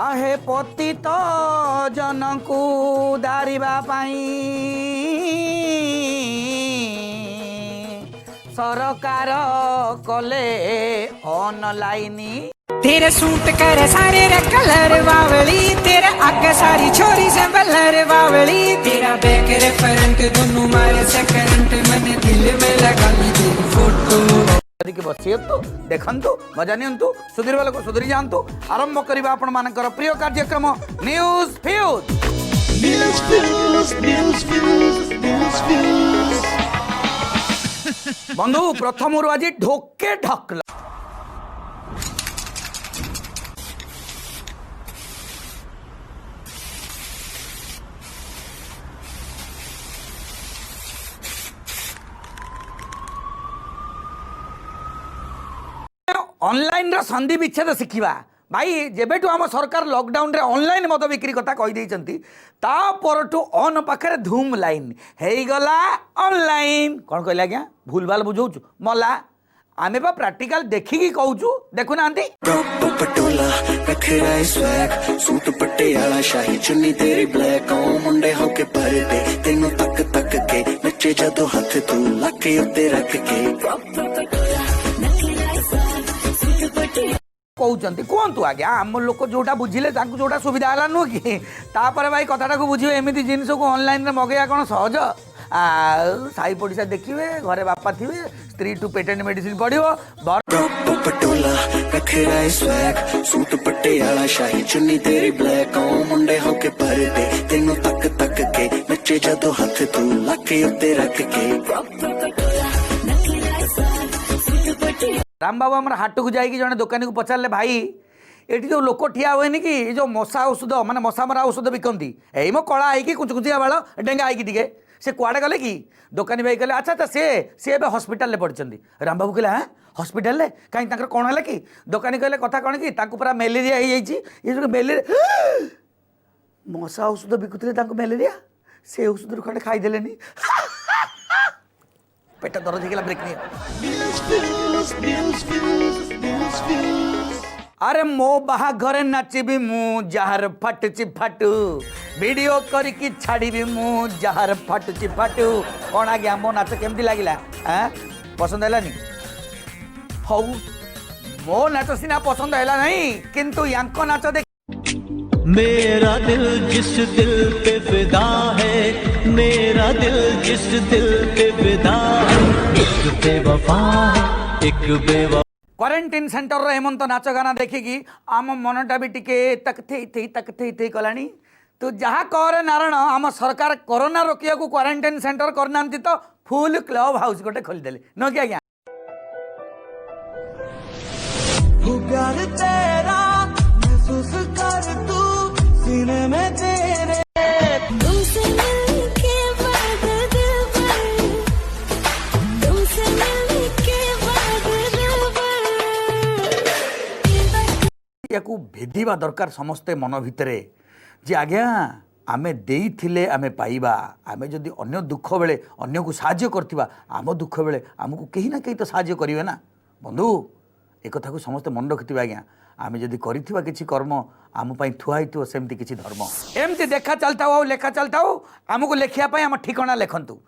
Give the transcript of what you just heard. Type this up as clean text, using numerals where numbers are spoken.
आहे पतित जनकु दारिबा पाई सरकार कले ऑनलाइन तेरे सूट कर सारे रे कलर बावली तेरे आगे सारी छोरी से बलर बावली तेरा बैक रे फ्रंट दोनों मारे से करंट मैंने दिल में लगा ली तेरी फोटो के बसियंतु देखंतु मजा नियंतु सुधीर वाला को सुधरी जानतु आरंभ करिबा आपण मानकर प्रिय कार्यक्रम न्यूज फ्यूज बंधु प्रथम आज ढोके ढकला ऑनलाइन रो संधि विच्छेद शिखा भाई जेबेठू आम सरकार लॉकडाउन रे ऑनलाइन मद बिक्री कथा कही ता परठू ऑन पाखे धूम लाइन हे गला ऑनलाइन कौन कहले आज्ञा भूल भाल बुझौछु मला आमे बा प्रैक्टिकल देखिकी कहूछु देखु नांती पटोला रखरा स्वैग सूट पटियाला शाही चुन्नी तेरी ब्लैक ओ मुंडे होके परदे तेनू तक तक के नचे जदों हाथ तू लाके उत्ते रख के कहते कहतु आज्ञा आम लोक जोटा बुझिले जोटा सुविधा है नुह कि तापर भाई कथाटा को बुझे एमती जिनस को ऑनलाइन रे मगेया कौन सहज साई पड़िशा देखिए घरे बापा थे स्त्री टू पेटेंट मेडिसिन पड़ो पटोला रखरा स्वैग सूट पटियाला शाही चुन्नी तेरी ब्लैक ओ मुंडे होके परदे तेनू तक तक के नचे जदों हाथ तू लाके उत्ते रख के राम बाबू आम हाट को जाकि जड़े दुकानी को पचारे भाई ये जो लोक ठिया हुए कि जो मशा औषध माने मशा मरा औषध बिकती यही मो कला है कुचकुचिया बाल डेंगा है टे से कुआड़े गले कि दुकानी भाई कहले अच्छा तो सी हस्पिटाल पड़ते राम बाबू कहले हाँ हस्पिटाल कहीं कौन है कि दुकानी कहले कथा कौन कि पूरा मेलेरिया हो जाए मेलेरिया मशा औषध बिकुले मेलेरिया से औषध खंडे खाईदे पेट दर्द होगा ब्रेक नहीं अरे मो बाहाघरे नाचिबी मु जार फाटुची फाटू वीडियो करके छाड़बी मु जार फाटुची फाटू कौन आज्ञा मो नाच केमती लगिला पसंद है हौ मो नाच सीना पसंद है नहीं किंतु यांको नाच देख मेरा दिल जिस दिल पे फिदा है मेरा दिल जिस दिल पे फिदा है एक बेवफा है एक बेवफा क्वारंटाइन सेंटर रो हेमंत नाच गाना देखिकी आम मनटा भी टिके तकथे कलानी तू जहाँ कर नारायण आम सरकार कोरोना रोकिया को क्वारंटाइन सेंटर करना तो फुल क्लब हाउस गोटे खोलीदे न कि आज्ञा याकू भेदिबा दरकार समस्ते मन भितरे जे आज्ञा आमे देइथिले आमे पाइबा आमे जदि अन्य दुख बेले अन्य को साहाय्य करथिबा आम दुख बेले आमको कहीं ना कहीं तो साहाय्य करिवे ना बंधु एक कथा को समस्ते मन रखिथिबा आज्ञा आमे जदि करिथिबा किछि कर्म आम पई थुआ हितो सेमति किछि धर्म एमति देखा चलता हो लेखा चलता हो आमको लेखिया पई आम ठिकाना लेखंतु